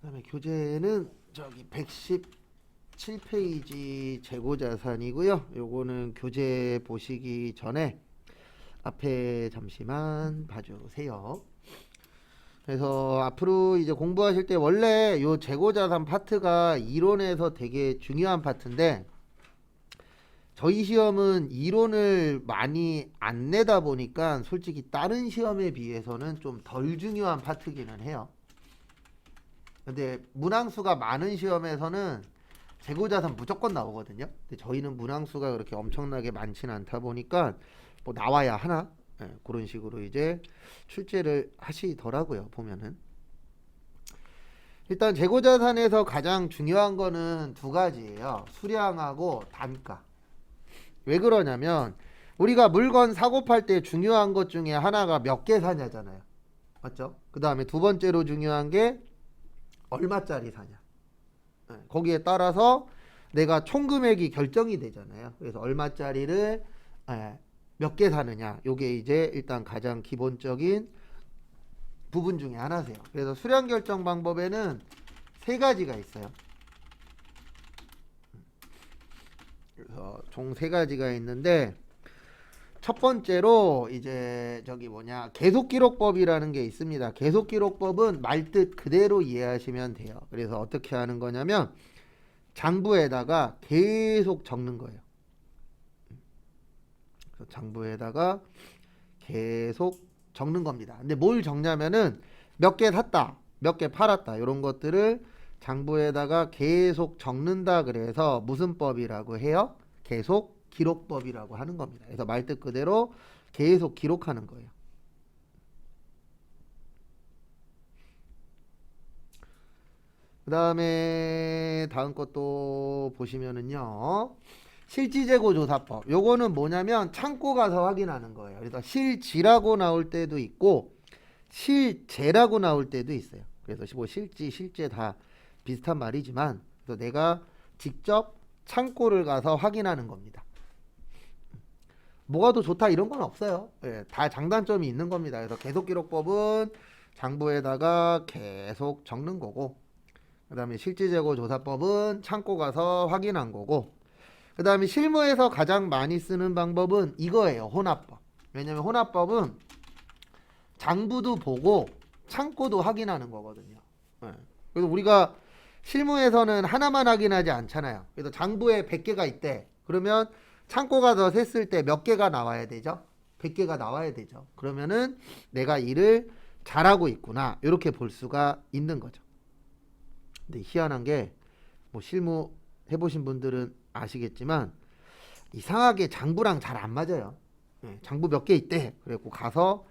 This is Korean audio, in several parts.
그다음에 교재는 저기 117페이지 재고자산이고요. 요거는 교재 보시기 전에 앞에 잠시만 봐주세요. 그래서 앞으로 이제 공부하실 때 원래 요 재고자산 파트가 이론에서 되게 중요한 파트인데 저희 시험은 이론을 많이 안 내다 보니까 솔직히 다른 시험에 비해서는 좀 덜 중요한 파트기는 해요. 근데 문항수가 많은 시험에서는 재고자산 무조건 나오거든요. 근데 저희는 문항수가 그렇게 엄청나게 많지는 않다 보니까 뭐 나와야 하나? 예, 그런 식으로 이제 출제를 하시더라고요. 보면은 일단 재고자산에서 가장 중요한 거는 두 가지예요. 수량하고 단가. 왜 그러냐면 우리가 물건 사고 팔 때 중요한 것 중에 하나가 몇 개 사냐잖아요. 맞죠? 그 다음에 두 번째로 중요한 게 얼마짜리 사냐. 예, 거기에 따라서 내가 총 금액이 결정이 되잖아요. 그래서 얼마짜리를 몇 개 사느냐. 요게 이제 일단 가장 기본적인 부분 중에 하나세요. 그래서 수량 결정 방법에는 세 가지가 있어요. 그래서 총 세 가지가 있는데 첫 번째로 이제 저기 뭐냐 계속 기록법이라는 게 있습니다. 계속 기록법은 말뜻 그대로 이해하시면 돼요. 그래서 어떻게 하는 거냐면 장부에다가 계속 적는 거예요. 그래서 장부에다가 계속 적는 겁니다. 근데 뭘 적냐면은 몇 개 샀다, 몇 개 팔았다 이런 것들을 장부에다가 계속 적는다. 그래서 무슨 법이라고 해요? 계속 기록법이라고 하는 겁니다. 그래서 말뜻 그대로 계속 기록하는 거예요. 그 다음에 다음 것도 보시면은요. 실지재고조사법. 요거는 뭐냐면 창고 가서 확인하는 거예요. 그래서 실지라고 나올 때도 있고 실재라고 나올 때도 있어요. 그래서 뭐 실지, 실재 다 비슷한 말이지만 그래서 내가 직접 창고를 가서 확인하는 겁니다. 뭐가 더 좋다 이런 건 없어요. 예, 다 장단점이 있는 겁니다. 그래서 계속기록법은 장부에다가 계속 적는 거고 그 다음에 실지재고조사법은 창고 가서 확인한 거고 그 다음에 실무에서 가장 많이 쓰는 방법은 이거예요. 혼합법. 왜냐면 혼합법은 장부도 보고 창고도 확인하는 거거든요. 예. 그래서 우리가 실무에서는 하나만 확인하지 않잖아요. 그래서 장부에 100개가 있대. 그러면 창고 가서 셌을 때 몇 개가 나와야 되죠? 100개가 나와야 되죠. 그러면은 내가 일을 잘하고 있구나. 이렇게 볼 수가 있는 거죠. 근데 희한한 게 뭐 실무 해보신 분들은 아시겠지만 이상하게 장부랑 잘 안 맞아요. 예, 장부 몇 개 있대. 그래갖고 가서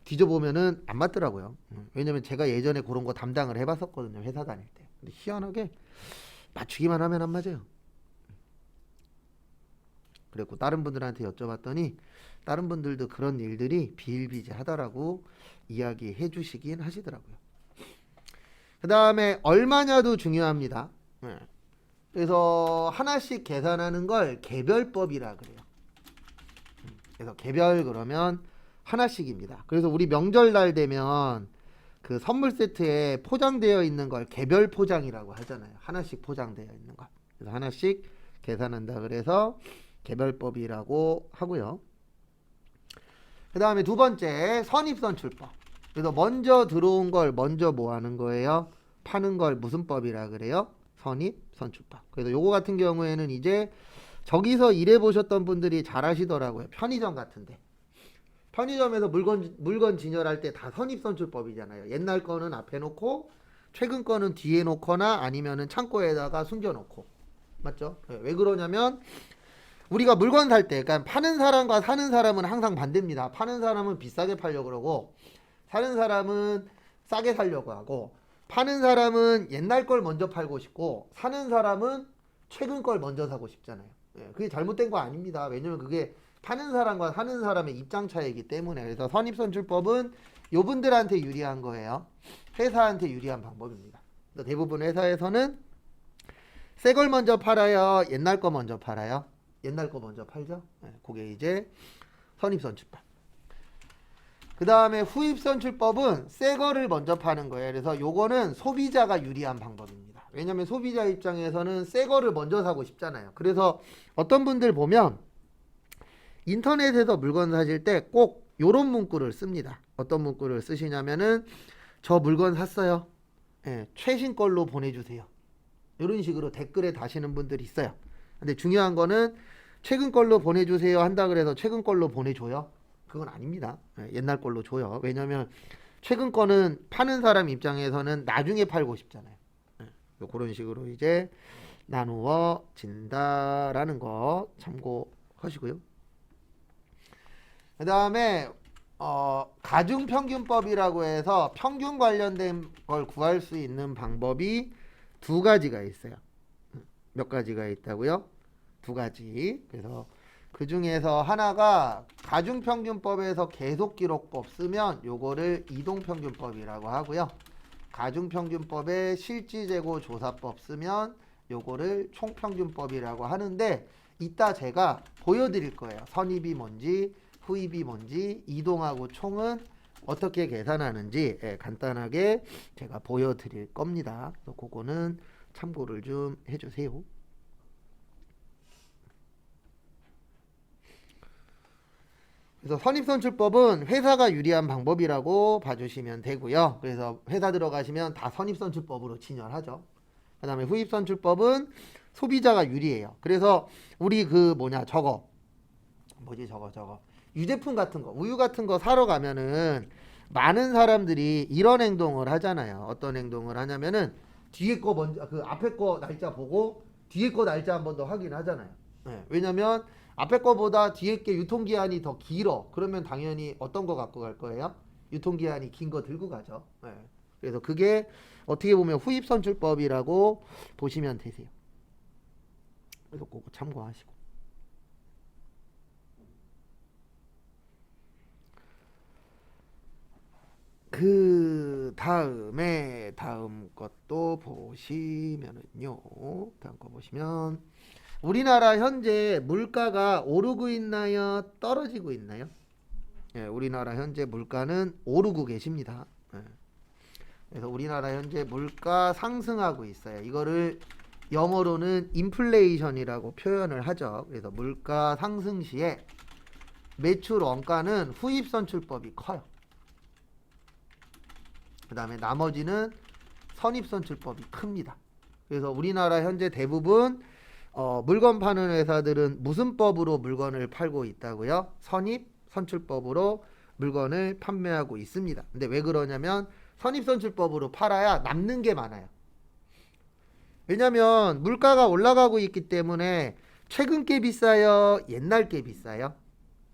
뒤져보면은 안 맞더라고요. 왜냐면 제가 예전에 그런 거 담당을 해봤었거든요. 회사 다닐 때. 근데 희한하게 맞추기만 하면 안 맞아요. 그리고 다른 분들한테 여쭤봤더니 다른 분들도 그런 일들이 비일비재하다라고 이야기해 주시긴 하시더라고요. 그 다음에 얼마냐도 중요합니다. 네. 그래서 하나씩 계산하는 걸 개별법이라 그래요. 그래서 개별 그러면 하나씩입니다. 그래서 우리 명절날 되면 그 선물 세트에 포장되어 있는 걸 개별 포장이라고 하잖아요. 하나씩 포장되어 있는 걸. 그래서 하나씩 계산한다 그래서 개별법이라고 하고요. 그 다음에 두 번째 선입선출법. 그래서 먼저 들어온 걸 먼저 뭐 하는 거예요? 파는 걸 무슨 법이라 그래요? 선입선출법. 그래서 요거 같은 경우에는 이제 저기서 일해 보셨던 분들이 잘 하시더라고요. 편의점 같은데. 편의점에서 물건 진열할 때 다 선입선출법이잖아요. 옛날 거는 앞에 놓고 최근 거는 뒤에 놓거나 아니면은 창고에다가 숨겨놓고. 맞죠? 왜 그러냐면 우리가 물건 살 때, 그러니까 파는 사람과 사는 사람은 항상 반대입니다. 파는 사람은 비싸게 팔려고 그러고, 사는 사람은 싸게 살려고 하고, 파는 사람은 옛날 걸 먼저 팔고 싶고, 사는 사람은 최근 걸 먼저 사고 싶잖아요. 그게 잘못된 거 아닙니다. 왜냐면 그게 파는 사람과 사는 사람의 입장 차이기 때문에. 그래서 선입선출법은 요분들한테 유리한 거예요. 회사한테 유리한 방법입니다. 대부분 회사에서는 새 걸 먼저 팔아요? 옛날 거 먼저 팔아요? 옛날 거 먼저 팔죠. 그게 이제 선입선출법. 그 다음에 후입선출법은 새 거를 먼저 파는 거예요. 그래서 요거는 소비자가 유리한 방법입니다. 왜냐면 소비자 입장에서는 새 거를 먼저 사고 싶잖아요. 그래서 어떤 분들 보면 인터넷에서 물건 사실 때 꼭 요런 문구를 씁니다. 어떤 문구를 쓰시냐면은 저 물건 샀어요. 예, 최신 걸로 보내주세요. 이런 식으로 댓글에 다시는 분들이 있어요. 근데 중요한 거는 최근 걸로 보내주세요 한다 그래서 최근 걸로 보내줘요? 그건 아닙니다. 예, 옛날 걸로 줘요. 왜냐면 최근 거는 파는 사람 입장에서는 나중에 팔고 싶잖아요. 예, 그런 식으로 이제 나누어진다라는 거 참고하시고요. 그 다음에 가중평균법이라고 해서 평균 관련된 걸 구할 수 있는 방법이 두 가지가 있어요. 몇 가지가 있다고요? 두 가지. 그래서 그 중에서 하나가 가중평균법에서 계속기록법 쓰면 요거를 이동평균법이라고 하고요. 가중평균법에 실지재고조사법 쓰면 요거를 총평균법이라고 하는데 이따 제가 보여드릴 거예요. 선입이 뭔지 후입이 뭔지 이동하고 총은 어떻게 계산하는지 간단하게 제가 보여드릴 겁니다. 그래서 그거는 참고를 좀 해주세요. 그래서 선입선출법은 회사가 유리한 방법이라고 봐주시면 되고요. 그래서 회사 들어가시면 다 선입선출법으로 진열하죠. 그 다음에 후입선출법은 소비자가 유리해요. 그래서 우리 저거 유제품 같은 거, 우유 같은 거 사러 가면은 많은 사람들이 이런 행동을 하잖아요. 어떤 행동을 하냐면은 뒤에 거 먼저 앞에 거 날짜 보고 뒤에 거 날짜 한 번 더 확인하잖아요. 네, 왜냐면 앞에 거보다 뒤에 게 유통기한이 더 길어. 그러면 당연히 어떤 거 갖고 갈 거예요? 유통기한이 긴 거 들고 가죠. 네. 그래서 그게 어떻게 보면 후입선출법이라고 보시면 되세요. 그래서 그거 참고하시고. 그 다음 것도 보시면은요. 다음 거 보시면 우리나라 현재 물가가 오르고 있나요? 떨어지고 있나요? 예, 우리나라 현재 물가는 오르고 계십니다. 예. 그래서 우리나라 현재 물가 상승하고 있어요. 이거를 영어로는 인플레이션이라고 표현을 하죠. 그래서 물가 상승 시에 매출 원가는 후입선출법이 커요. 그 다음에 나머지는 선입선출법이 큽니다. 그래서 우리나라 현재 대부분 물건 파는 회사들은 무슨 법으로 물건을 팔고 있다고요? 선입선출법으로 물건을 판매하고 있습니다. 근데 왜 그러냐면 선입선출법으로 팔아야 남는 게 많아요. 왜냐면 물가가 올라가고 있기 때문에 최근 게 비싸요? 옛날 게 비싸요?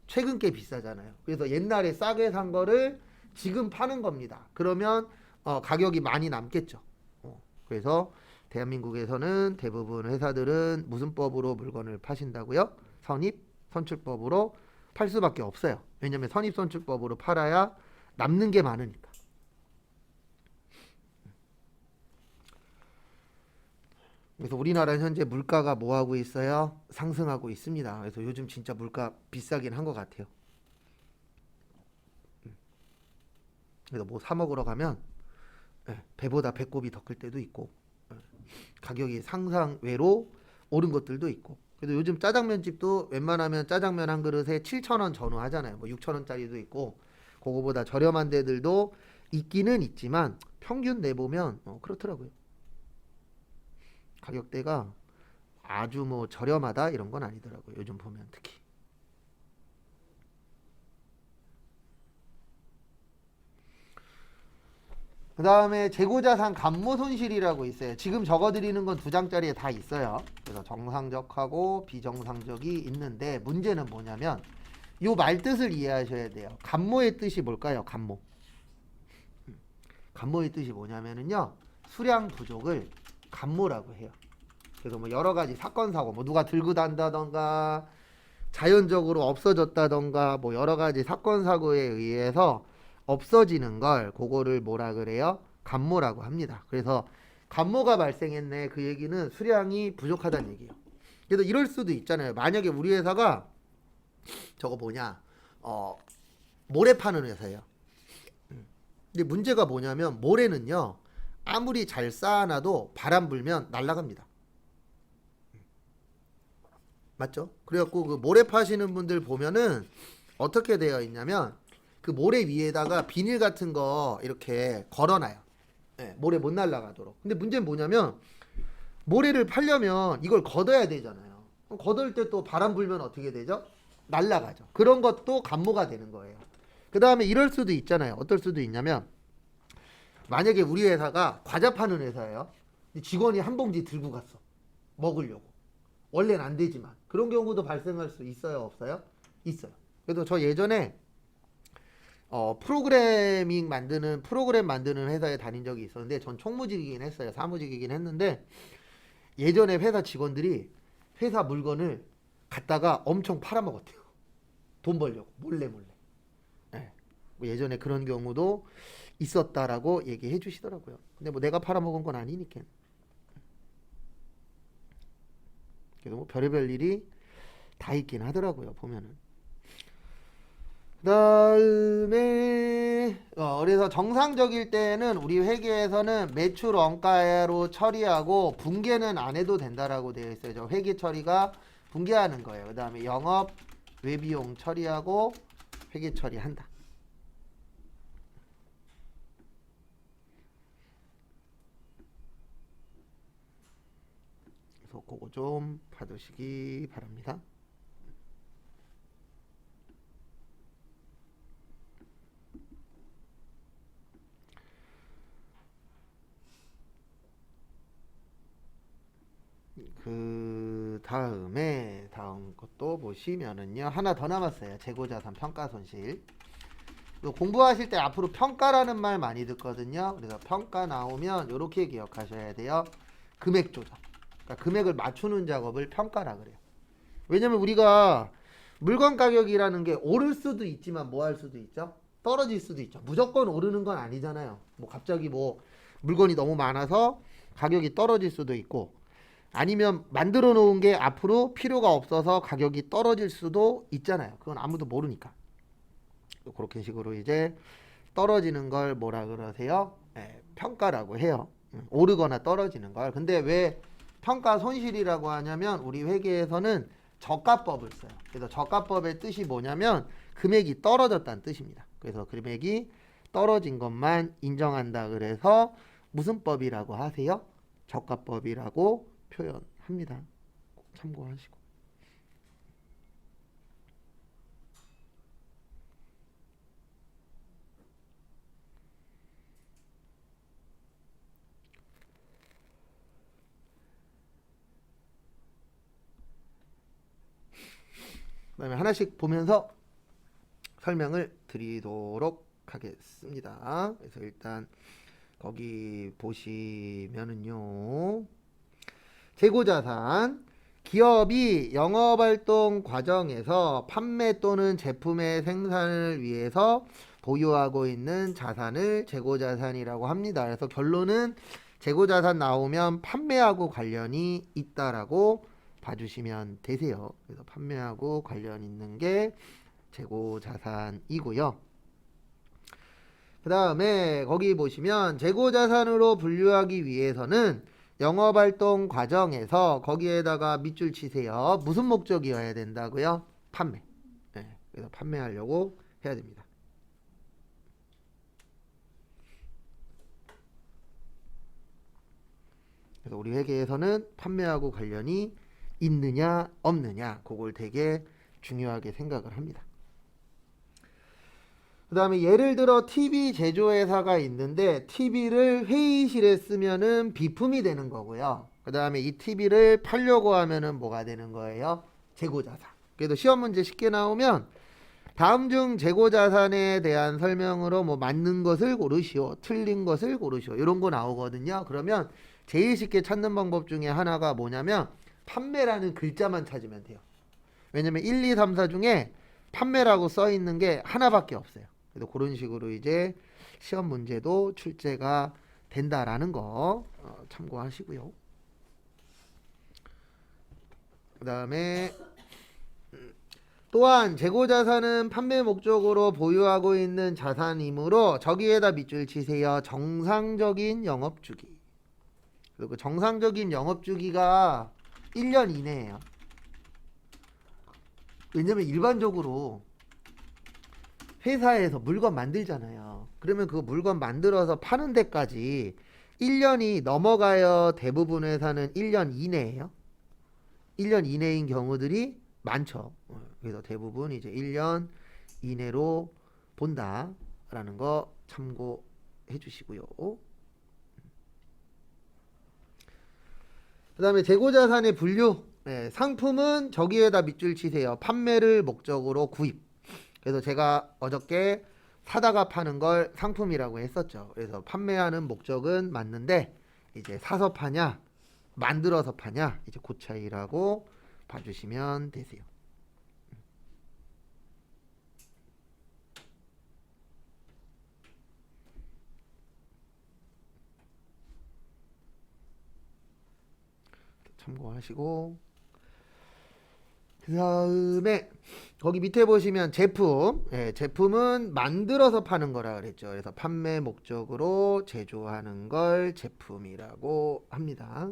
최근 게 비싸잖아요. 그래서 옛날에 싸게 산 거를 지금 파는 겁니다. 그러면 가격이 많이 남겠죠. 그래서 대한민국에서는 대부분 회사들은 무슨 법으로 물건을 파신다고요? 선입선출법으로 팔 수밖에 없어요. 왜냐하면 선입선출법으로 팔아야 남는 게 많으니까. 그래서 우리나라는 현재 물가가 뭐하고 있어요? 상승하고 있습니다. 그래서 요즘 진짜 물가 비싸긴 한 것 같아요. 그래서 뭐 사 먹으러 가면 배보다 배꼽이 더 클 때도 있고 가격이 상상 외로 오른 것들도 있고. 그래도 요즘 짜장면 집도 웬만하면 짜장면 한 그릇에 7,000원 전후 하잖아요. 뭐 6,000원짜리도 있고 그거보다 저렴한 데들도 있기는 있지만 평균 내보면 그렇더라고요. 가격대가 아주 뭐 저렴하다 이런 건 아니더라고요. 요즘 보면 특히. 그 다음에 재고자산 감모손실이라고 있어요. 지금 적어드리는 건 2장짜리에 다 있어요. 그래서 정상적하고 비정상적이 있는데 문제는 뭐냐면 요 말뜻을 이해하셔야 돼요. 감모의 뜻이 뭘까요? 감모. 감모의 뜻이 뭐냐면은요. 수량 부족을 감모라고 해요. 그래서 뭐 여러 가지 사건 사고 뭐 누가 들고 단다던가 자연적으로 없어졌다던가 뭐 여러 가지 사건 사고에 의해서 없어지는 걸 그거를 뭐라 그래요? 감모라고 합니다. 그래서 감모가 발생했네 그 얘기는 수량이 부족하다는 얘기예요. 그래서 이럴 수도 있잖아요. 만약에 우리 회사가 저거 뭐냐 모래 파는 회사예요. 근데 문제가 뭐냐면 모래는요. 아무리 잘 쌓아놔도 바람 불면 날아갑니다. 맞죠? 그래갖고 그 모래 파시는 분들 보면은 어떻게 되어 있냐면 그 모래 위에다가 비닐 같은 거 이렇게 걸어놔요. 네, 모래 못 날아가도록. 근데 문제는 뭐냐면 모래를 팔려면 이걸 걷어야 되잖아요. 그럼 걷을 때 또 바람 불면 어떻게 되죠? 날아가죠. 그런 것도 감모가 되는 거예요. 그 다음에 이럴 수도 있잖아요. 어떨 수도 있냐면 만약에 우리 회사가 과자 파는 회사예요. 직원이 한 봉지 들고 갔어. 먹으려고. 원래는 안 되지만 그런 경우도 발생할 수 있어요, 없어요? 있어요. 그래도 저 예전에 프로그램 만드는 회사에 다닌 적이 있었는데 전 총무직이긴 했어요. 사무직이긴 했는데 예전에 회사 직원들이 회사 물건을 갖다가 엄청 팔아먹었대요. 돈 벌려고 몰래. 네. 뭐 예전에 그런 경우도 있었다라고 얘기해 주시더라고요. 근데 뭐 내가 팔아먹은 건 아니니까. 그래도 뭐 별의별 일이 다 있긴 하더라고요. 보면은. 그다음에 그래서 정상적일 때는 우리 회계에서는 매출 원가로 처리하고 분계는 안 해도 된다라고 되어 있어요. 저 회계 처리가 분계하는 거예요. 그다음에 영업 외비용 처리하고 회계 처리한다. 그래서 그거 좀 봐두시기 바랍니다. 그 다음 것도 보시면은요. 하나 더 남았어요. 재고자산 평가손실. 공부하실 때 앞으로 평가라는 말 많이 듣거든요. 그래서 평가 나오면 이렇게 기억하셔야 돼요. 금액 조정. 그러니까 금액을 맞추는 작업을 평가라 그래요. 왜냐면 우리가 물건 가격이라는 게 오를 수도 있지만 뭐 할 수도 있죠? 떨어질 수도 있죠. 무조건 오르는 건 아니잖아요. 뭐 갑자기 뭐 물건이 너무 많아서 가격이 떨어질 수도 있고 아니면 만들어 놓은 게 앞으로 필요가 없어서 가격이 떨어질 수도 있잖아요. 그건 아무도 모르니까. 그렇게 식으로 이제 떨어지는 걸 뭐라 그러세요? 평가라고 해요. 오르거나 떨어지는 걸. 근데 왜 평가 손실이라고 하냐면 우리 회계에서는 저가법을 써요. 그래서 저가법의 뜻이 뭐냐면 금액이 떨어졌다는 뜻입니다. 그래서 금액이 떨어진 것만 인정한다. 그래서 무슨 법이라고 하세요? 저가법이라고 표현합니다. 꼭 참고하시고. 그다음에 하나씩 보면서 설명을 드리도록 하겠습니다. 그래서 일단 거기 보시면은요. 재고자산. 기업이 영업활동 과정에서 판매 또는 제품의 생산을 위해서 보유하고 있는 자산을 재고자산이라고 합니다. 그래서 결론은 재고자산 나오면 판매하고 관련이 있다라고 봐주시면 되세요. 그래서 판매하고 관련 있는 게 재고자산이고요. 그 다음에 거기 보시면 재고자산으로 분류하기 위해서는 영업활동 과정에서 거기에다가 밑줄 치세요. 무슨 목적이어야 된다고요? 판매. 네, 그래서 판매하려고 해야 됩니다. 그래서 우리 회계에서는 판매하고 관련이 있느냐 없느냐 그걸 되게 중요하게 생각을 합니다. 그 다음에 예를 들어 TV 제조회사가 있는데 TV를 회의실에 쓰면은 비품이 되는 거고요. 그 다음에 이 TV를 팔려고 하면은 뭐가 되는 거예요? 재고자산. 그래도 시험 문제 쉽게 나오면 다음 중 재고자산에 대한 설명으로 뭐 맞는 것을 고르시오, 틀린 것을 고르시오 이런 거 나오거든요. 그러면 제일 쉽게 찾는 방법 중에 하나가 뭐냐면 판매라는 글자만 찾으면 돼요. 왜냐면 1, 2, 3, 4 중에 판매라고 써 있는 게 하나밖에 없어요. 그래서 그런 식으로 이제 시험 문제도 출제가 된다라는 거 참고하시고요. 그 다음에 또한 재고자산은 판매 목적으로 보유하고 있는 자산이므로 저기에다 밑줄 치세요. 정상적인 영업주기. 그리고 정상적인 영업주기가 1년 이내예요. 왜냐면 일반적으로 회사에서 물건 만들잖아요. 그러면 그 물건 만들어서 파는 데까지 1년이 넘어가요. 대부분 회사는 1년 이내예요. 1년 이내인 경우들이 많죠. 그래서 대부분 이제 1년 이내로 본다라는 거 참고해 주시고요. 그 다음에 재고자산의 분류. 네, 상품은 저기에다 밑줄 치세요. 판매를 목적으로 구입. 그래서 제가 어저께 사다가 파는 걸 상품이라고 했었죠. 그래서 판매하는 목적은 맞는데 이제 사서 파냐 만들어서 파냐 이제 그 차이라고 봐주시면 되세요. 참고하시고 그 다음에 거기 밑에 보시면 제품, 제품은 만들어서 파는 거라 그랬죠. 그래서 판매 목적으로 제조하는 걸 제품이라고 합니다.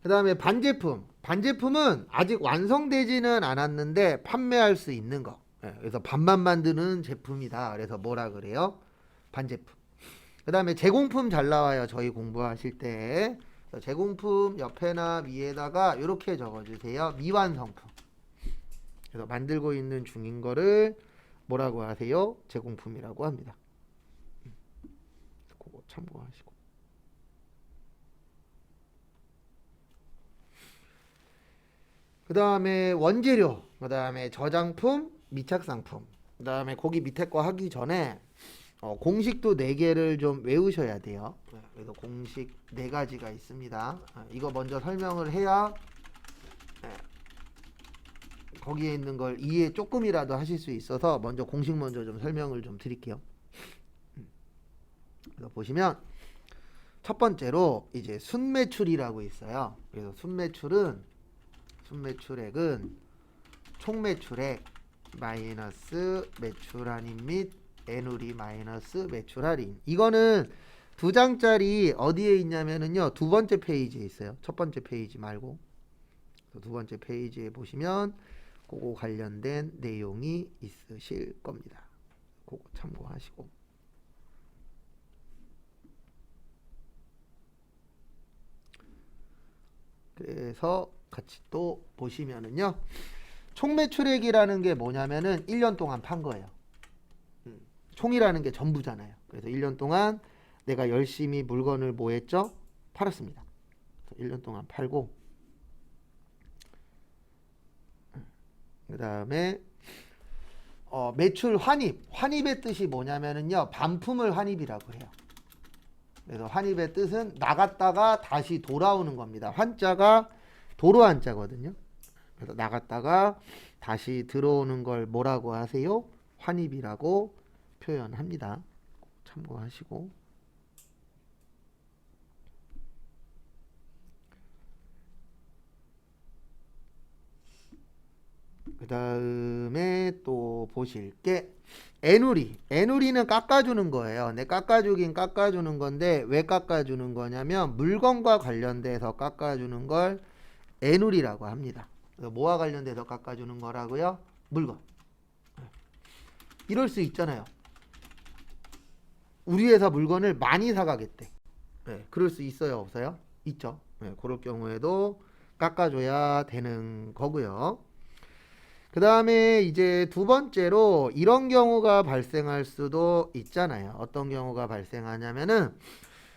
그 다음에 반제품, 반제품은 아직 완성되지는 않았는데 판매할 수 있는 거. 그래서 반만 만드는 제품이다. 그래서 뭐라 그래요? 반제품. 그 다음에 제공품 잘 나와요. 저희 공부하실 때. 제공품 옆에나 위에다가 이렇게 적어주세요. 미완성품. 그래서 만들고 있는 중인 거를 뭐라고 하세요? 제공품이라고 합니다. 그거 참고하시고. 그 다음에 원재료, 그 다음에 저장품, 미착상품. 그 다음에 거기 밑에 거 하기 전에 공식도 4개를 좀 외우셔야 돼요. 그래서 공식 4가지가 있습니다. 이거 먼저 설명을 해야 거기에 있는 걸 이해 조금이라도 하실 수 있어서 먼저 공식 먼저 좀 설명을 좀 드릴게요. 그래서 보시면 첫 번째로 이제 순매출이라고 있어요. 그래서 순매출액은 총매출액 마이너스 매출 할인 및 애누리 마이너스 매출 할인. 이거는 2장짜리 어디에 있냐면은요, 2번째 페이지에 있어요. 첫 번째 페이지 말고 2번째 페이지에 보시면 그거 관련된 내용이 있으실 겁니다. 그거 참고하시고. 그래서 같이 또 보시면은요, 총매출액이라는 게 뭐냐면은 1년 동안 판 거예요. 총이라는 게 전부잖아요. 그래서 1년 동안 내가 열심히 물건을 뭐 했죠? 팔았습니다. 1년 동안 팔고, 그 다음에 매출 환입의 뜻이 뭐냐면은요, 반품을 환입이라고 해요. 그래서 환입의 뜻은 나갔다가 다시 돌아오는 겁니다. 환자가 도로 한자거든요. 그래서 나갔다가 다시 들어오는 걸 뭐라고 하세요? 환입이라고 표현합니다. 참고하시고. 그 다음에 또 보실 게 애누리는 깎아주는 거예요. 네, 깎아주는 건데 왜 깎아주는 거냐면 물건과 관련돼서 깎아주는 걸 애누리라고 합니다. 뭐와 관련돼서 깎아주는 거라고요? 물건. 이럴 수 있잖아요. 우리 회사 물건을 많이 사가겠대. 네, 그럴 수 있어요, 없어요? 있죠. 네, 그럴 경우에도 깎아줘야 되는 거고요. 그 다음에 이제 두 번째로 이런 경우가 발생할 수도 있잖아요. 어떤 경우가 발생하냐면은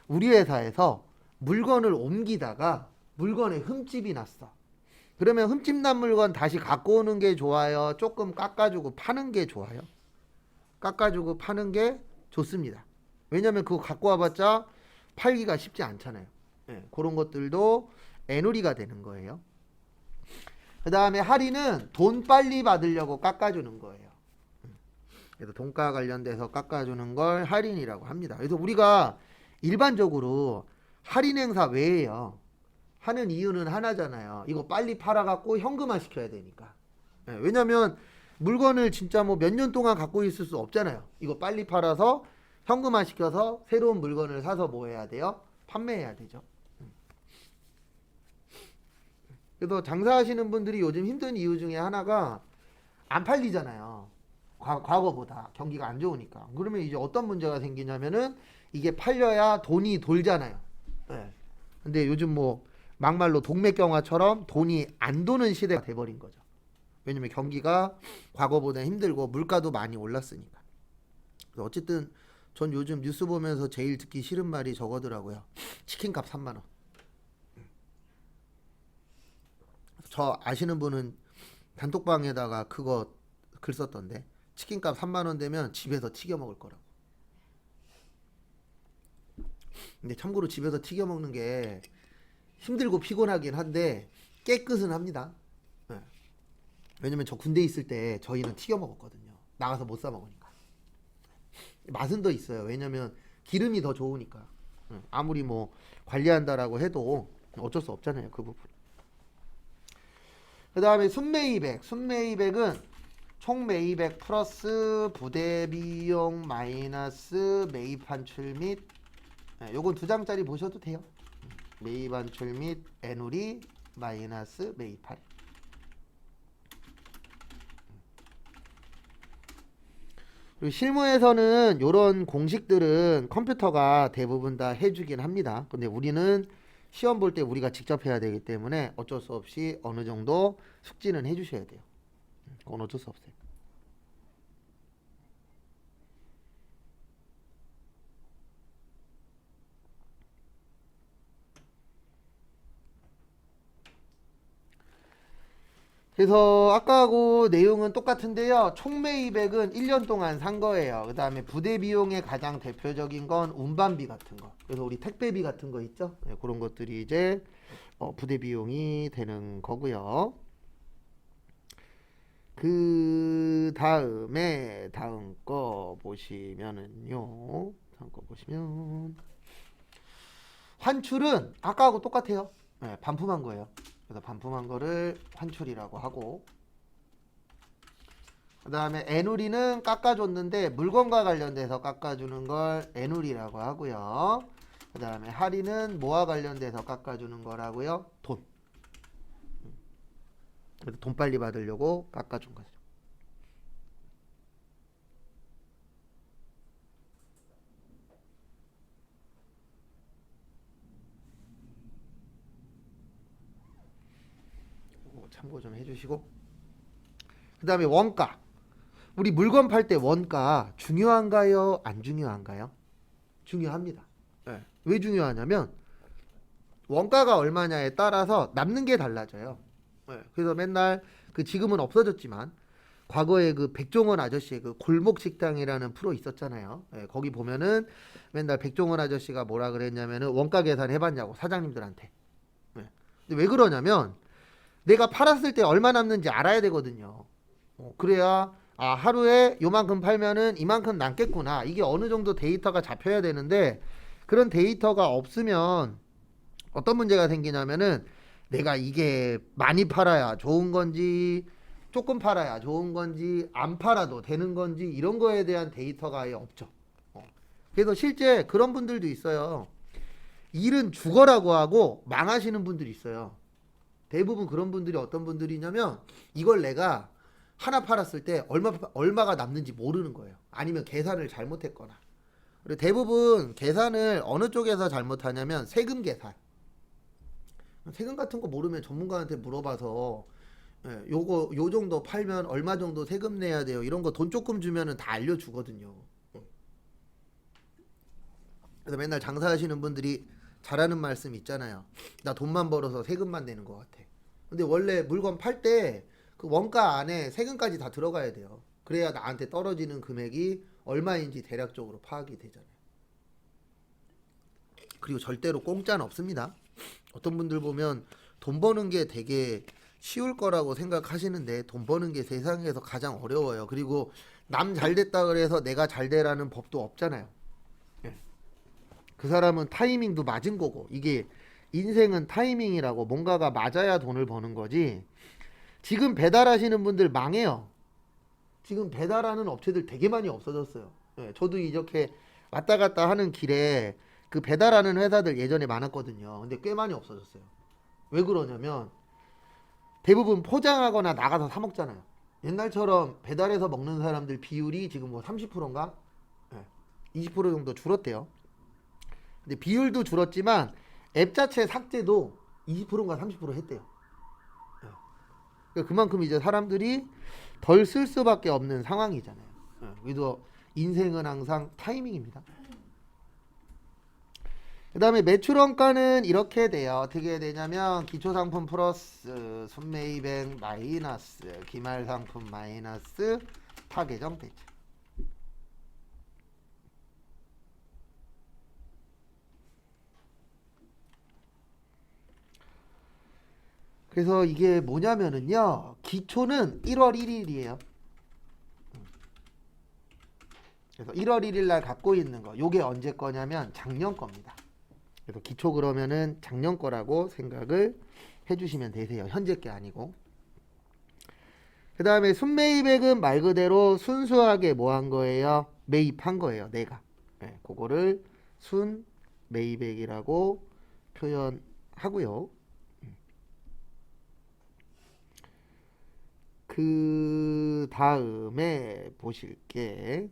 우리 회사에서 물건을 옮기다가 물건에 흠집이 났어. 그러면 흠집 난 물건 다시 갖고 오는 게 좋아요? 조금 깎아주고 파는 게 좋아요? 깎아주고 파는 게 좋습니다. 왜냐면 그거 갖고 와봤자 팔기가 쉽지 않잖아요. 네, 그런 것들도 애누리가 되는 거예요. 그 다음에 할인은 돈 빨리 받으려고 깎아주는 거예요. 그래서 돈가 관련돼서 깎아주는 걸 할인이라고 합니다. 그래서 우리가 일반적으로 할인 행사 왜 해요? 하는 이유는 하나잖아요. 이거 빨리 팔아갖고 현금화 시켜야 되니까. 예, 왜냐면 물건을 진짜 뭐 몇 년 동안 갖고 있을 수 없잖아요. 이거 빨리 팔아서 현금화 시켜서 새로운 물건을 사서 뭐 해야 돼요? 판매해야 되죠. 그래서 장사하시는 분들이 요즘 힘든 이유 중에 하나가 안 팔리잖아요. 과거보다 경기가 안 좋으니까. 그러면 이제 어떤 문제가 생기냐면은 이게 팔려야 돈이 돌잖아요. 네. 근데 요즘 뭐 막말로 동맥경화처럼 돈이 안 도는 시대가 돼버린 거죠. 왜냐면 경기가 과거보다 힘들고 물가도 많이 올랐으니까. 그래서 어쨌든 전 요즘 뉴스 보면서 제일 듣기 싫은 말이 저거더라고요. 치킨값 3만 원. 저 아시는 분은 단톡방에다가 그거 글 썼던데, 치킨값 3만 원 되면 집에서 튀겨 먹을 거라고. 근데 참고로 집에서 튀겨 먹는 게 힘들고 피곤하긴 한데 깨끗은 합니다. 네. 왜냐면 저 군대 있을 때 저희는 튀겨 먹었거든요. 나가서 못 사 먹으니까. 맛은 더 있어요. 왜냐면 기름이 더 좋으니까. 아무리 뭐 관리한다라고 해도 어쩔 수 없잖아요, 그 부분. 그 다음에 순매입액. 순매입액은 총 매입액 플러스 부대 비용 마이너스 매입 환출 및, 요건 2장짜리 보셔도 돼요. 매입 환출 및 애누리 마이너스 매입 할인. 그리고 실무에서는 이런 공식들은 컴퓨터가 대부분 다 해주긴 합니다. 근데 우리는 시험 볼 때 우리가 직접 해야 되기 때문에 어쩔 수 없이 어느 정도 숙지는 해주셔야 돼요. 그건 어쩔 수 없어요. 그래서 아까하고 내용은 똑같은데요. 총 매입액은 1년 동안 산 거예요. 그 다음에 부대 비용의 가장 대표적인 건 운반비 같은 거. 그래서 우리 택배비 같은 거 있죠. 네, 그런 것들이 이제 부대 비용이 되는 거고요. 그 다음에 다음 거 보시면은요. 다음 거 보시면 환출은 아까하고 똑같아요. 네, 반품한 거예요. 그래서 반품한 거를 환출이라고 하고, 그 다음에 애누리는 깎아줬는데 물건과 관련돼서 깎아주는 걸 애누리라고 하고요. 그 다음에 할인은 뭐와 관련돼서 깎아주는 거라고요? 돈. 그래서 돈 빨리 받으려고 깎아준 거죠. 참고 좀 해주시고, 그 다음에 원가. 우리 물건 팔 때 원가 중요한가요? 안 중요한가요? 중요합니다. 네. 왜 중요하냐면 원가가 얼마냐에 따라서 남는 게 달라져요. 네. 그래서 맨날 그 지금은 없어졌지만 과거에 그 백종원 아저씨의 그 골목 식당이라는 프로 있었잖아요. 네. 거기 보면은 맨날 백종원 아저씨가 뭐라 그랬냐면은 원가 계산 해봤냐고 사장님들한테. 네. 근데 왜 그러냐면 내가 팔았을 때 얼마 남는지 알아야 되거든요. 그래야 하루에 요만큼 팔면은 이만큼 남겠구나. 이게 어느 정도 데이터가 잡혀야 되는데 그런 데이터가 없으면 어떤 문제가 생기냐면은 내가 이게 많이 팔아야 좋은 건지 조금 팔아야 좋은 건지 안 팔아도 되는 건지 이런 거에 대한 데이터가 아예 없죠. 그래서 실제 그런 분들도 있어요. 일은 죽어라고 하고 망하시는 분들이 있어요. 대부분 그런 분들이 어떤 분들이냐면 이걸 내가 하나 팔았을 때 얼마가 남는지 모르는 거예요. 아니면 계산을 잘못했거나. 그리고 대부분 계산을 어느 쪽에서 잘못하냐면 세금 계산. 세금 같은 거 모르면 전문가한테 물어봐서 요 정도 팔면 얼마 정도 세금 내야 돼요. 이런 거 돈 조금 주면은 다 알려주거든요. 그래서 맨날 장사하시는 분들이 잘하는 말씀 있잖아요. 나 돈만 벌어서 세금만 내는 것 같아. 근데 원래 물건 팔 때 그 원가 안에 세금까지 다 들어가야 돼요. 그래야 나한테 떨어지는 금액이 얼마인지 대략적으로 파악이 되잖아요. 그리고 절대로 공짜는 없습니다. 어떤 분들 보면 돈 버는 게 되게 쉬울 거라고 생각하시는데 돈 버는 게 세상에서 가장 어려워요. 그리고 남 잘 됐다 그래서 내가 잘 되라는 법도 없잖아요. 그 사람은 타이밍도 맞은 거고 이게 인생은 타이밍이라고 뭔가가 맞아야 돈을 버는 거지. 지금 배달하시는 분들 망해요. 지금 배달하는 업체들 되게 많이 없어졌어요. 예, 저도 이렇게 왔다 갔다 하는 길에 그 배달하는 회사들 예전에 많았거든요. 근데 꽤 많이 없어졌어요. 왜 그러냐면 대부분 포장하거나 나가서 사 먹잖아요. 옛날처럼 배달해서 먹는 사람들 비율이 지금 뭐 30%인가? 20% 정도 줄었대요. 근데 비율도 줄었지만 앱 자체 삭제도 20%인가 30% 했대요. 그러니까 그만큼 이제 사람들이 덜 쓸 수밖에 없는 상황이잖아요. 그래서 인생은 항상 타이밍입니다. 그 다음에 매출 원가는 이렇게 돼요. 어떻게 되냐면 기초상품 플러스 순매입액 마이너스 기말상품 마이너스 타계정 대체. 그래서 이게 뭐냐면은요, 기초는 1월 1일이에요. 그래서 1월 1일 날 갖고 있는 거, 요게 언제 거냐면 작년 겁니다. 그래서 기초 그러면은 작년 거라고 생각을 해주시면 되세요. 현재 게 아니고. 그 다음에 순매입액은 말 그대로 순수하게 뭐 한 거예요? 매입한 거예요. 내가. 네, 그거를 순매입액이라고 표현하고요. 그 다음에 보실게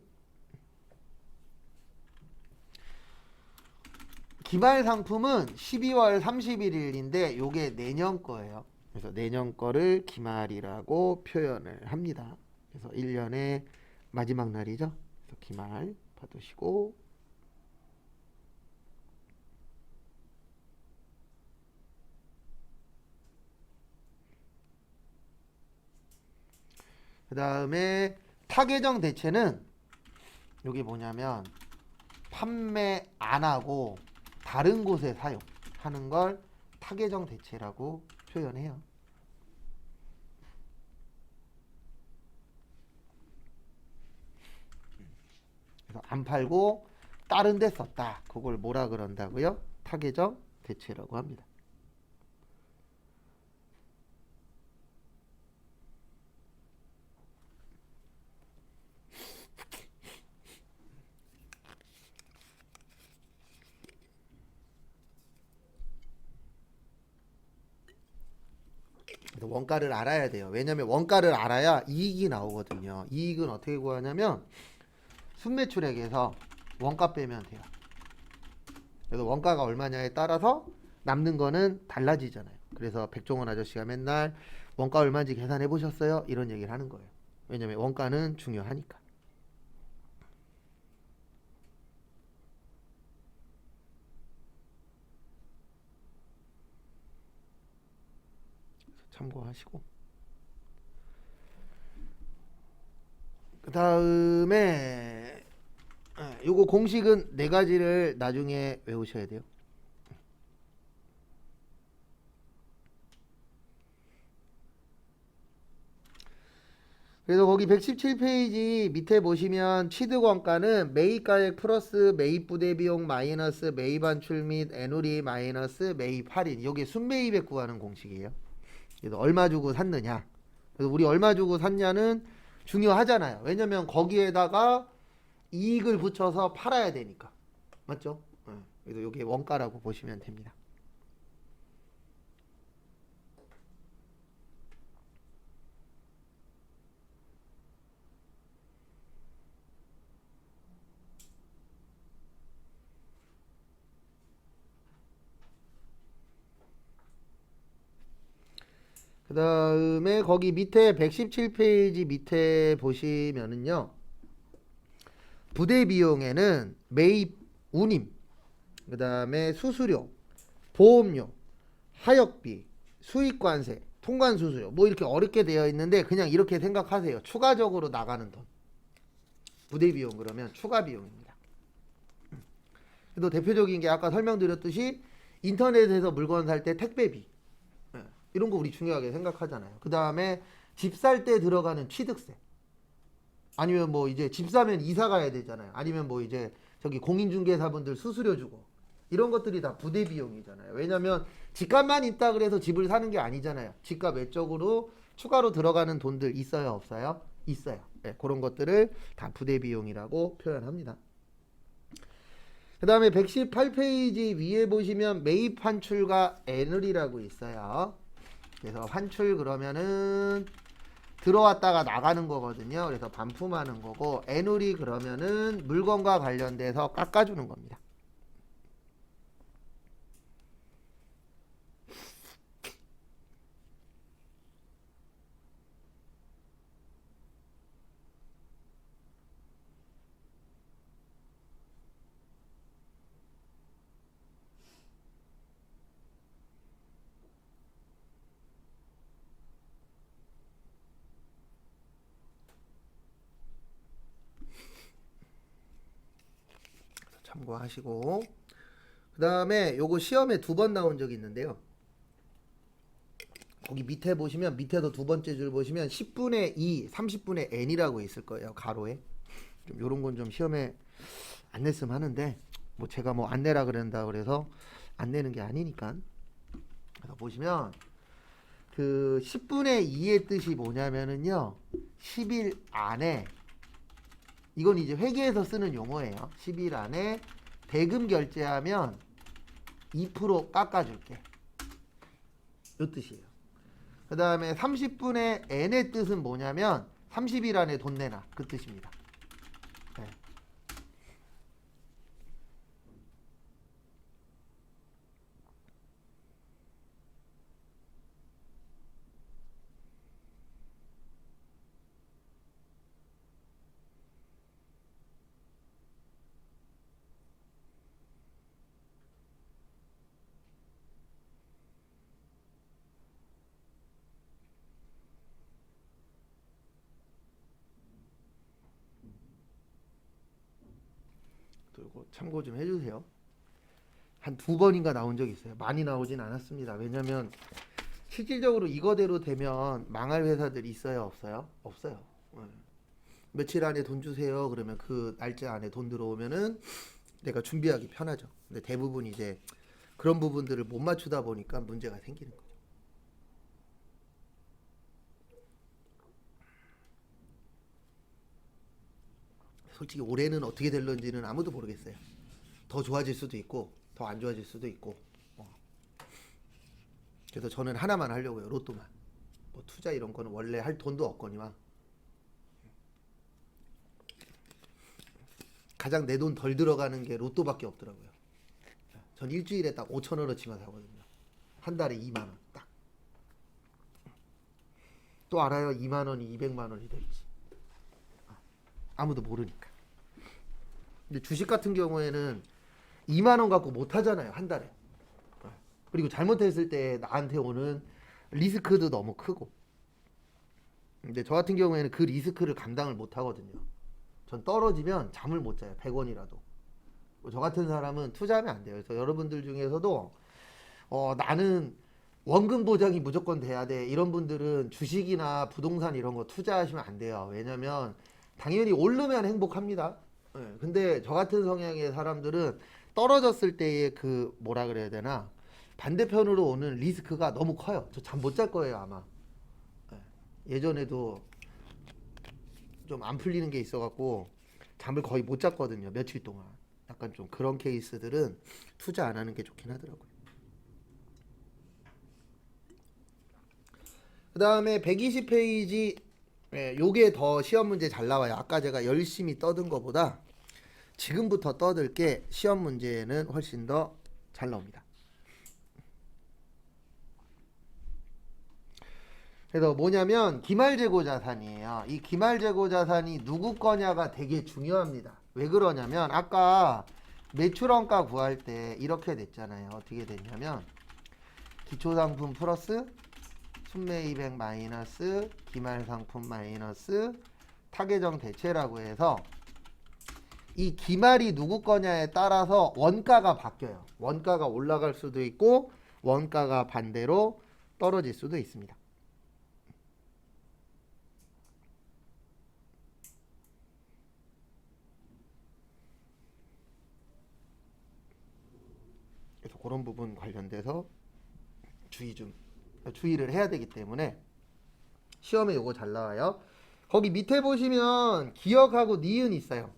기말 상품은 12월 31일인데 요게 내년 거예요. 그래서 내년 거를 기말이라고 표현을 합니다. 그래서 1년의 마지막 날이죠. 그래서 기말 받으시고 그 다음에 타계정 대체는 여기 뭐냐면 판매 안 하고 다른 곳에 사용하는 걸 타계정 대체라고 표현해요. 그래서 안 팔고 다른 데 썼다. 그걸 뭐라 그런다고요? 타계정 대체라고 합니다. 원가를 알아야 돼요. 왜냐면 원가를 알아야 이익이 나오거든요. 이익은 어떻게 구하냐면 순매출액에서 원가 빼면 돼요. 그래서 원가가 얼마냐에 따라서 남는 거는 달라지잖아요. 그래서 백종원 아저씨가 맨날 원가 얼마인지 계산해 보셨어요? 이런 얘기를 하는 거예요. 왜냐면 원가는 중요하니까. 참고하시고 그 다음에 요거 공식은 네 가지를 나중에 외우셔야 돼요. 그래서 거기 117페이지 밑에 보시면 취득원가는 매입가액 플러스 매입부대 비용 마이너스 매입한출 및 애누리 마이너스 매입 할인, 요게 순매입액 구하는 공식이에요. 그래서 얼마 주고 샀느냐, 그래서 우리 얼마 주고 샀냐는 중요하잖아요. 왜냐면 거기에다가 이익을 붙여서 팔아야 되니까. 맞죠? 그래서 요게 원가라고 보시면 됩니다. 그 다음에 거기 밑에 117페이지 밑에 보시면은요, 부대 비용에는 매입 운임, 그 다음에 수수료, 보험료, 하역비, 수익관세, 통관수수료, 뭐 이렇게 어렵게 되어 있는데 그냥 이렇게 생각하세요. 추가적으로 나가는 돈. 부대 비용 그러면 추가 비용입니다. 또 대표적인 게 아까 설명드렸듯이 인터넷에서 물건 살 때 택배비, 이런 거 우리 중요하게 생각하잖아요. 그 다음에 집 살 때 들어가는 취득세, 아니면 뭐 이제 집 사면 이사 가야 되잖아요. 아니면 뭐 이제 저기 공인중개사분들 수수료 주고, 이런 것들이 다 부대 비용이잖아요. 왜냐하면 집값만 있다 그래서 집을 사는 게 아니잖아요. 집값 외적으로 추가로 들어가는 돈들 있어요, 없어요? 있어요. 네, 그런 것들을 다 부대 비용이라고 표현합니다. 그 다음에 118페이지 위에 보시면 매입 환출과 애널이라고 있어요. 그래서 환출 그러면은 들어왔다가 나가는 거거든요. 그래서 반품하는 거고, 애놀이 그러면은 물건과 관련돼서 깎아주는 겁니다. 참고하시고, 그 다음에 요거 시험에 2번 나온 적이 있는데요. 거기 밑에 보시면, 밑에도 두 번째 줄 보시면 10분의 2, 30분의 n이라고 있을 거예요. 가로에. 좀 요런 건 좀 시험에 안 냈으면 하는데, 뭐 제가 뭐 안 내라 그런다 그래서 안 내는 게 아니니까. 그래서 보시면 그 10분의 2의 뜻이 뭐냐면은요, 10일 안에, 이건 이제 회계에서 쓰는 용어예요. 10일 안에 대금 결제하면 2% 깎아줄게. 이 뜻이에요. 그 다음에 30분의 n의 뜻은 뭐냐면 30일 안에 돈 내놔. 그 뜻입니다. 네. 그리고 참고 좀 해주세요. 한 2번인가 나온 적이 있어요. 많이 나오진 않았습니다. 왜냐면 실질적으로 이거대로 되면 망할 회사들이 있어요, 없어요? 없어요. 네. 며칠 안에 돈 주세요. 그러면 그 날짜 안에 돈 들어오면은 내가 준비하기 편하죠. 근데 대부분 이제 그런 부분들을 못 맞추다 보니까 문제가 생기는 거죠. 솔직히 올해는 어떻게 될런지는 아무도 모르겠어요. 더 좋아질 수도 있고 더 안 좋아질 수도 있고. 그래서 저는 하나만 하려고요. 로또만. 뭐 투자 이런 거는 원래 할 돈도 없거니와 가장 내 돈 덜 들어가는 게 로또밖에 없더라고요. 전 일주일에 딱 5천 원어치만 사거든요. 한 달에 2만 원 딱. 또 알아요. 2만 원이 200만 원이 될지. 아무도 모르니까. 근데 주식 같은 경우에는 2만 원 갖고 못 하잖아요. 한 달에. 그리고 잘못했을 때 나한테 오는 리스크도 너무 크고. 근데 저 같은 경우에는 그 리스크를 감당을 못 하거든요. 전 떨어지면 잠을 못 자요. 100원이라도. 저 같은 사람은 투자하면 안 돼요. 그래서 여러분들 중에서도 나는 원금 보장이 무조건 돼야 돼. 이런 분들은 주식이나 부동산 이런 거 투자하시면 안 돼요. 왜냐면 당연히 오르면 행복합니다. 예, 근데 저 같은 성향의 사람들은 떨어졌을 때의 그 뭐라 그래야 되나 반대편으로 오는 리스크가 너무 커요. 저 잠 못 잘 거예요 아마. 예, 예전에도 좀 안 풀리는 게 있어갖고 잠을 거의 못 잤거든요. 며칠 동안. 약간 좀 그런 케이스들은 투자 안 하는 게 좋긴 하더라고요. 그 다음에 120페이지, 요게 더 시험 문제 잘 나와요. 아까 제가 열심히 떠든 거보다 지금부터 떠들 게 시험 문제에는 훨씬 더 잘 나옵니다. 그래서 뭐냐면 기말재고 자산이에요. 이 기말재고 자산이 누구 거냐가 되게 중요합니다. 왜 그러냐면 아까 매출원가 구할 때 이렇게 됐잖아요. 어떻게 됐냐면 기초상품 플러스 순매입액 마이너스 기말상품 마이너스 타계정 대체라고 해서 이 기말이 누구 거냐에 따라서 원가가 바뀌어요. 원가가 올라갈 수도 있고 원가가 반대로 떨어질 수도 있습니다. 그런 부분 관련돼서 주의를 해야 되기 때문에 시험에 요거 잘 나와요. 거기 밑에 보시면 기억하고 니은 있어요.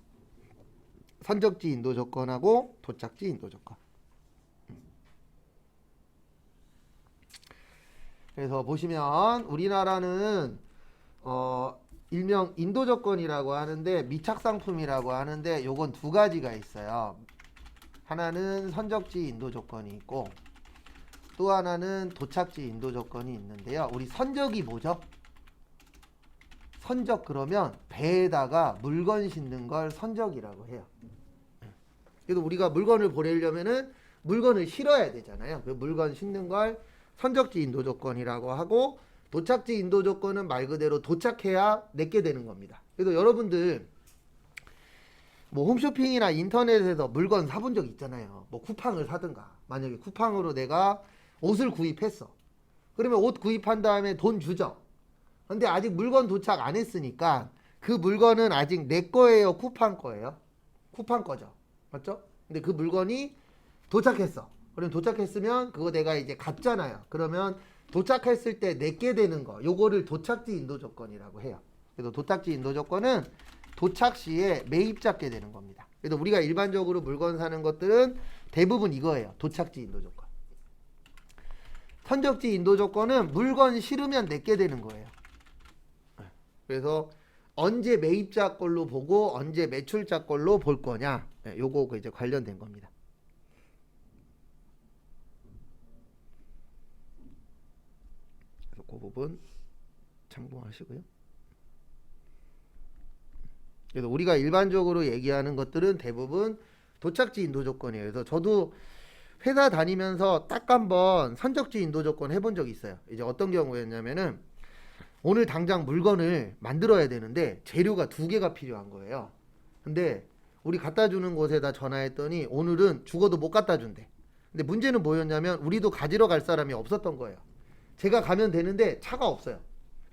선적지 인도 조건하고 도착지 인도 조건. 그래서 보시면 우리나라는 일명 인도 조건이라고 하는데 미착상품이라고 하는데 요건 두 가지가 있어요. 하나는 선적지 인도 조건이 있고 또 하나는 도착지 인도 조건이 있는데요. 우리 선적이 뭐죠? 선적 그러면 배에다가 물건 싣는 걸 선적이라고 해요. 그래서 우리가 물건을 보내려면은 물건을 실어야 되잖아요. 그 물건 싣는 걸 선적지 인도 조건이라고 하고 도착지 인도 조건은 말 그대로 도착해야 내게 되는 겁니다. 그래서 여러분들 뭐 홈쇼핑이나 인터넷에서 물건 사본 적 있잖아요. 뭐 쿠팡을 사든가 만약에 쿠팡으로 내가 옷을 구입했어. 그러면 옷 구입한 다음에 돈 주죠. 근데 아직 물건 도착 안 했으니까 그 물건은 아직 내 거예요, 쿠팡 거예요? 쿠팡 거죠. 맞죠? 근데 그 물건이 도착했어. 그럼 도착했으면 그거 내가 이제 갔잖아요. 그러면 도착했을 때 내게 되는 거 요거를 도착지 인도 조건이라고 해요. 그래서 도착지 인도 조건은 도착 시에 매입자께 되는 겁니다. 그래서 우리가 일반적으로 물건 사는 것들은 대부분 이거예요. 도착지 인도 조건. 선적지 인도 조건은 물건 실으면 내게 되는 거예요. 그래서 언제 매입자 걸로 보고 언제 매출자 걸로 볼 거냐, 요거 이제 관련된 겁니다. 그래서 그 부분 참고하시고요. 그래서 우리가 일반적으로 얘기하는 것들은 대부분 도착지 인도 조건이에요. 그래서 저도 회사 다니면서 딱 한번 선적지 인도 조건 해본 적이 있어요. 이제 어떤 경우였냐면은 오늘 당장 물건을 만들어야 되는데 재료가 2개가 필요한 거예요. 근데 우리 갖다 주는 곳에다 전화했더니 오늘은 죽어도 못 갖다 준대. 근데 문제는 뭐였냐면 우리도 가지러 갈 사람이 없었던 거예요. 제가 가면 되는데 차가 없어요.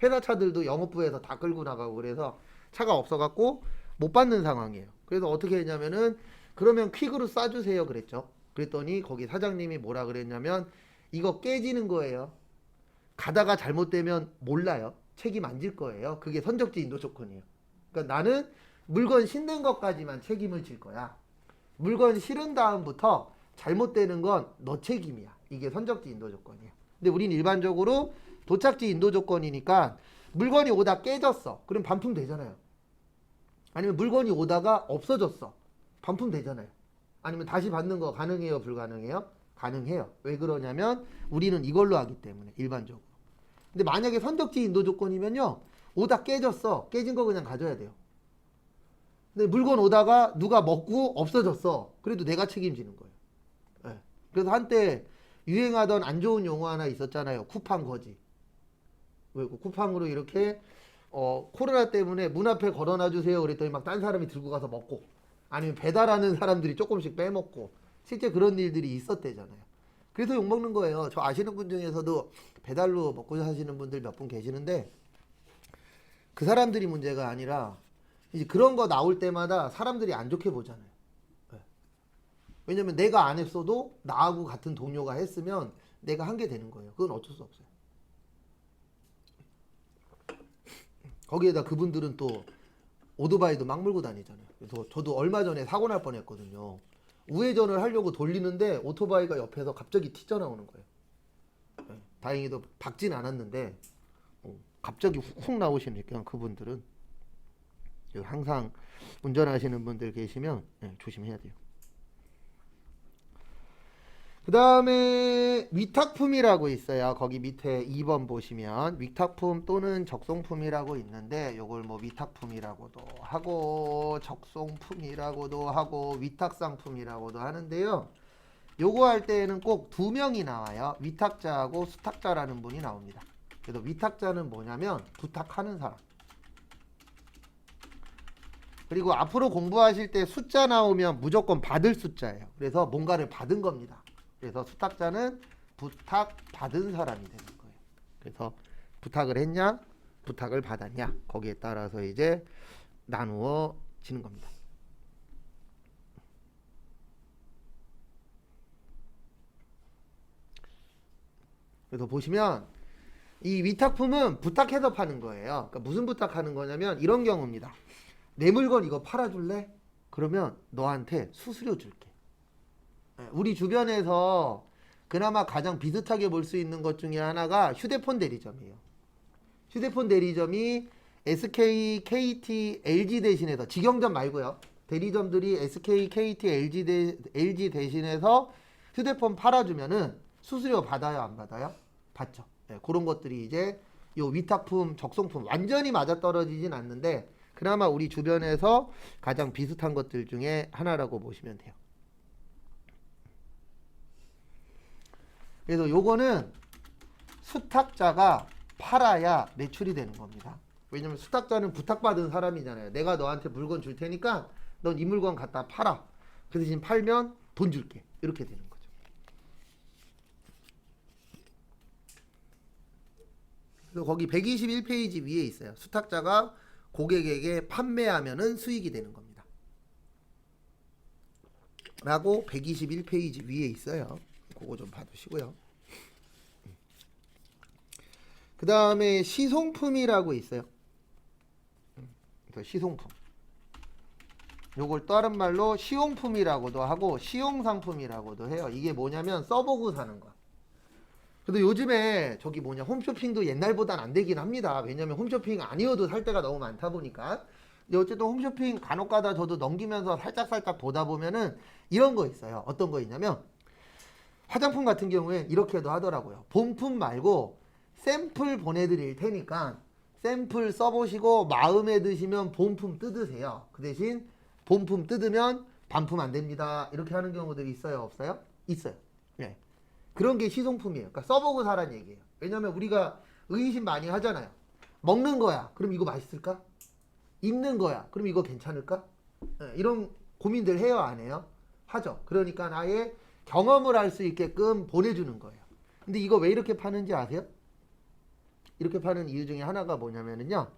회사 차들도 영업부에서 다 끌고 나가고 그래서 차가 없어갖고 못 받는 상황이에요. 그래서 어떻게 했냐면은 그러면 퀵으로 싸주세요 그랬죠. 그랬더니 거기 사장님이 뭐라 그랬냐면 이거 깨지는 거예요. 가다가 잘못되면 몰라요. 책임 안 질 거예요. 그게 선적지 인도 조건이에요. 그러니까 나는 물건 싣는 것까지만 책임을 질 거야. 물건 실은 다음부터 잘못되는 건 너 책임이야. 이게 선적지 인도 조건이에요. 근데 우린 일반적으로 도착지 인도 조건이니까 물건이 오다 깨졌어. 그럼 반품 되잖아요. 아니면 물건이 오다가 없어졌어. 반품 되잖아요. 아니면 다시 받는 거 가능해요? 불가능해요? 가능해요. 왜 그러냐면 우리는 이걸로 하기 때문에 일반적으로. 근데 만약에 선적지 인도 조건이면요. 오다 깨졌어. 깨진 거 그냥 가져야 돼요. 근데 물건 오다가 누가 먹고 없어졌어. 그래도 내가 책임지는 거예요. 네. 그래서 한때 유행하던 안 좋은 용어 하나 있었잖아요. 쿠팡 거지. 왜 쿠팡으로 이렇게 코로나 때문에 문 앞에 걸어놔 주세요. 그랬더니 막 딴 사람이 들고 가서 먹고 아니면 배달하는 사람들이 조금씩 빼먹고 실제 그런 일들이 있었대잖아요. 그래서 욕먹는 거예요. 저 아시는 분 중에서도 배달로 먹고 사시는 분들 몇 분 계시는데 그 사람들이 문제가 아니라 이제 그런 거 나올 때마다 사람들이 안 좋게 보잖아요. 네. 왜냐면 내가 안 했어도 나하고 같은 동료가 했으면 내가 한 게 되는 거예요. 그건 어쩔 수 없어요. 거기에다 그분들은 또 오토바이도 막 몰고 다니잖아요. 그래서 저도 얼마 전에 사고 날 뻔했거든요. 우회전을 하려고 돌리는데 오토바이가 옆에서 갑자기 튀어나오는 거예요. 네. 다행히도 박진 않았는데 갑자기 훅 나오시니까 그분들은 항상 운전하시는 분들 계시면 조심해야 돼요. 그 다음에 위탁품이라고 있어요. 거기 밑에 2번 보시면 위탁품 또는 적송품이라고 있는데 요걸 뭐 위탁품이라고도 하고 적송품이라고도 하고 위탁상품이라고도 하는데요. 요거 할 때에는 꼭 2명이 나와요. 위탁자하고 수탁자라는 분이 나옵니다. 그래서 위탁자는 뭐냐면 부탁하는 사람. 그리고 앞으로 공부하실 때 숫자 나오면 무조건 받을 숫자예요. 그래서 뭔가를 받은 겁니다. 그래서 수탁자는 부탁받은 사람이 되는 거예요. 그래서 부탁을 했냐, 부탁을 받았냐, 거기에 따라서 이제 나누어지는 겁니다. 그래서 보시면 이 위탁품은 부탁해서 파는 거예요. 그러니까 무슨 부탁하는 거냐면 이런 경우입니다. 내 물건 이거 팔아줄래? 그러면 너한테 수수료 줄게. 우리 주변에서 그나마 가장 비슷하게 볼 수 있는 것 중에 하나가 휴대폰 대리점이에요. 휴대폰 대리점이 SK, KT, LG 대신해서 직영점 말고요. 대리점들이 SK, KT, LG 대신해서 휴대폰 팔아주면은 수수료 받아요, 안 받아요? 받죠. 네, 그런 것들이 이제 요 위탁품, 적송품 완전히 맞아떨어지진 않는데 그나마 우리 주변에서 가장 비슷한 것들 중에 하나라고 보시면 돼요. 그래서 요거는 수탁자가 팔아야 매출이 되는 겁니다. 왜냐면 수탁자는 부탁받은 사람이잖아요. 내가 너한테 물건 줄 테니까 넌 이 물건 갖다 팔아. 그 대신 팔면 돈 줄게. 이렇게 되는 거죠. 그래서 거기 121페이지 위에 있어요. 수탁자가 고객에게 판매하면은 수익이 되는 겁니다. 라고 121페이지 위에 있어요. 그거 좀 봐두시고요. 그 다음에 시송품이라고 있어요. 그래서 시송품. 요걸 다른 말로 시용품이라고도 하고 시용상품이라고도 해요. 이게 뭐냐면 써보고 사는 거. 근데 요즘에 저기 뭐냐 홈쇼핑도 옛날보단 안 되긴 합니다. 왜냐면 홈쇼핑 아니어도 살 때가 너무 많다 보니까. 근데 어쨌든 홈쇼핑 간혹가다 저도 넘기면서 살짝살짝 보다 보면은 이런 거 있어요. 어떤 거 있냐면 화장품 같은 경우에 이렇게도 하더라고요. 본품 말고 샘플 보내드릴 테니까 샘플 써보시고 마음에 드시면 본품 뜯으세요. 그 대신 본품 뜯으면 반품 안 됩니다. 이렇게 하는 경우들이 있어요? 없어요? 있어요. 네. 그런 게 시송품이에요. 그러니까 써보고 사라는 얘기예요. 왜냐면 우리가 의심 많이 하잖아요. 먹는 거야. 그럼 이거 맛있을까? 입는 거야. 그럼 이거 괜찮을까? 네. 이런 고민들 해요? 안 해요? 하죠. 그러니까 아예 경험을 할 수 있게끔 보내주는 거예요. 근데 이거 왜 이렇게 파는지 아세요? 이렇게 파는 이유 중에 하나가 뭐냐면요.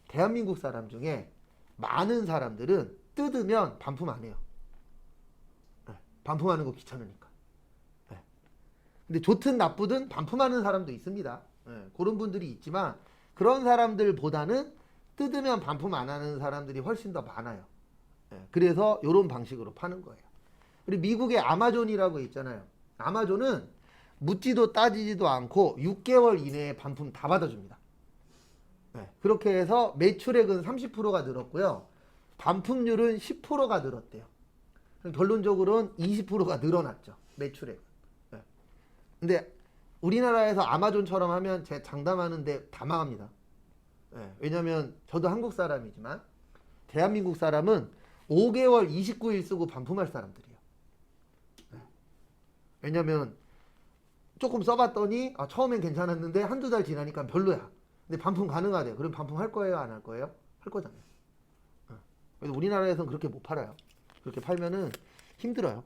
대한민국 사람 중에 많은 사람들은 뜯으면 반품 안 해요. 네, 반품하는 거 귀찮으니까. 네. 근데 좋든 나쁘든 반품하는 사람도 있습니다. 네, 그런 분들이 있지만 그런 사람들보다는 뜯으면 반품 안 하는 사람들이 훨씬 더 많아요. 네, 그래서 이런 방식으로 파는 거예요. 그리고 미국의 아마존이라고 있잖아요. 아마존은 묻지도 따지지도 않고 6개월 이내에 반품 다 받아줍니다. 네, 그렇게 해서 매출액은 30%가 늘었고요. 반품률은 10%가 늘었대요. 결론적으로는 20%가 늘어났죠. 매출액은. 네. 근데 우리나라에서 아마존처럼 하면 제 장담하는데 다 망합니다. 네, 왜냐면 저도 한국 사람이지만 대한민국 사람은 5개월 29일 쓰고 반품할 사람들이에요. 네. 왜냐면 조금 써봤더니 처음엔 괜찮았는데 한두 달 지나니까 별로야. 근데 반품 가능하대요. 그럼 반품할 거예요? 안 할 거예요? 할 거잖아요. 그래서 우리나라에서는 그렇게 못 팔아요. 그렇게 팔면은 힘들어요.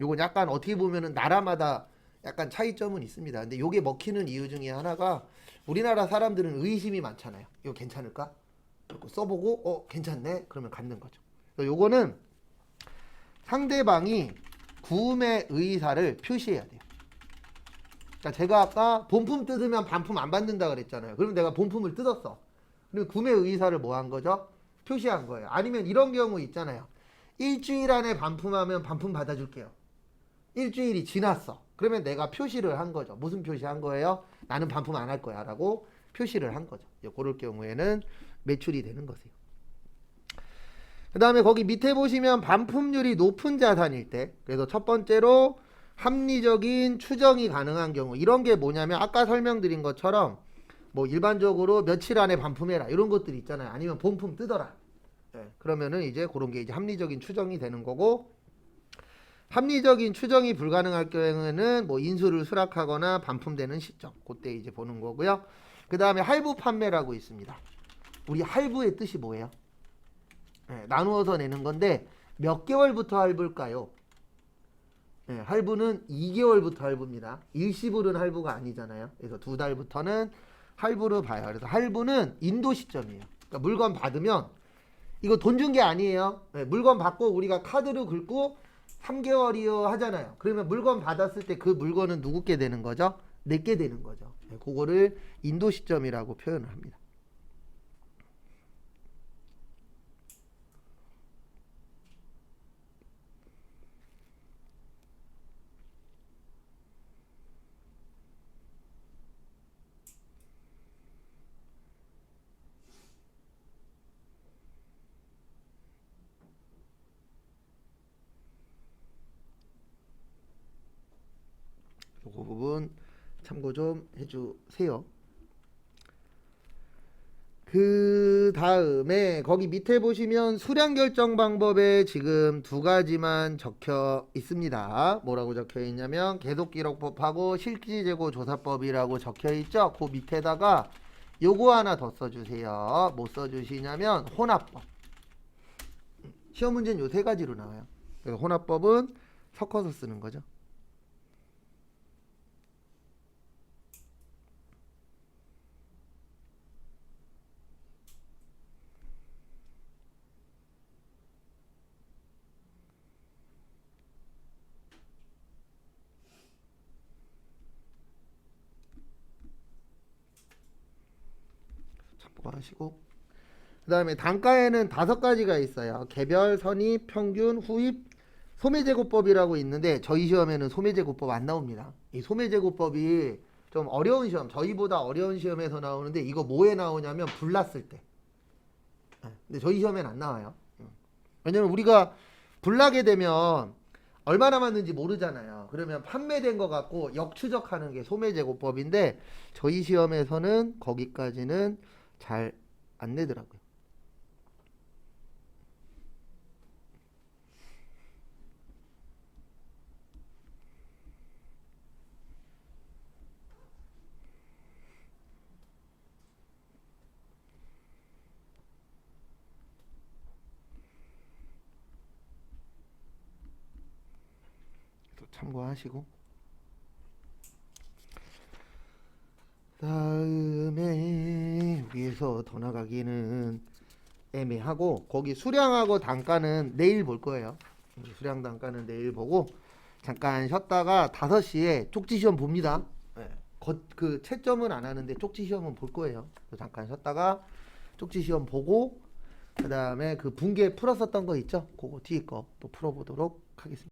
요건 약간 어떻게 보면은 나라마다 약간 차이점은 있습니다. 근데 요게 먹히는 이유 중에 하나가 우리나라 사람들은 의심이 많잖아요. 이거 괜찮을까? 써보고 괜찮네? 그러면 갖는 거죠. 그래서 요거는 상대방이 구매 의사를 표시해야 돼요. 그러니까 제가 아까 본품 뜯으면 반품 안 받는다 그랬잖아요. 그럼 내가 본품을 뜯었어. 그리고 구매 의사를 뭐 한 거죠? 표시한 거예요. 아니면 이런 경우 있잖아요. 일주일 안에 반품하면 반품 받아줄게요. 일주일이 지났어. 그러면 내가 표시를 한 거죠. 무슨 표시한 거예요? 나는 반품 안 할 거야 라고 표시를 한 거죠. 그럴 경우에는 매출이 되는 것이에요. 그 다음에 거기 밑에 보시면 반품률이 높은 자산일 때, 그래서 첫 번째로 합리적인 추정이 가능한 경우, 이런 게 뭐냐면 아까 설명드린 것처럼 뭐 일반적으로 며칠 안에 반품해라 이런 것들이 있잖아요. 아니면 본품 뜯어라. 네, 그러면은 이제 그런 게 이제 합리적인 추정이 되는 거고, 합리적인 추정이 불가능할 경우에는 뭐 인수를 수락하거나 반품되는 시점, 그때 이제 보는 거고요. 그 다음에 할부 판매라고 있습니다. 우리 할부의 뜻이 뭐예요? 네, 나누어서 내는 건데 몇 개월부터 할부일까요? 네, 할부는 2개월부터 할부입니다. 일시불은 할부가 아니잖아요. 그래서 2달부터는 할부를 봐요. 그래서 할부는 인도 시점이에요. 그러니까 물건 받으면 이거 돈 준 게 아니에요. 네, 물건 받고 우리가 카드로 긁고 3개월이요 하잖아요. 그러면 물건 받았을 때 그 물건은 누구께 되는 거죠? 내게 되는 거죠. 네, 그거를 인도 시점이라고 표현을 합니다. 그 부분 참고 좀 해주세요. 그 다음에 거기 밑에 보시면 수량 결정 방법에 지금 두 가지만 적혀 있습니다. 뭐라고 적혀 있냐면 계속기록법하고 실질재고조사법이라고 적혀 있죠. 그 밑에다가 요거 하나 더 써주세요. 뭐 써주시냐면 혼합법. 시험 문제는 요 세 가지로 나와요. 그래서 혼합법은 섞어서 쓰는 거죠. 참고하시고 그 다음에 단가에는 5가지가 있어요. 개별, 선입, 평균, 후입, 소매제고법이라고 있는데 저희 시험에는 소매제고법 안 나옵니다. 이 소매제고법이 좀 어려운 시험, 저희보다 어려운 시험에서 나오는데 이거 뭐에 나오냐면 불났을 때. 근데 저희 시험에는 안 나와요. 왜냐면 우리가 불나게 되면 얼마나 맞는지 모르잖아요. 그러면 판매된 것 같고 역추적하는 게 소매제고법인데 저희 시험에서는 거기까지는 잘 안 내더라고요. 참고하시고 다음에 위에서 더 나가기는 애매하고 거기 수량하고 단가는 내일 볼 거예요. 수량 단가는 내일 보고 잠깐 쉬었다가 5시에 쪽지 시험 봅니다. 네. 그 채점은 안 하는데 쪽지 시험은 볼 거예요. 잠깐 쉬었다가 쪽지 시험 보고 그 다음에 그 분계 풀었었던 거 있죠? 그거 뒤에 거 또 풀어보도록 하겠습니다.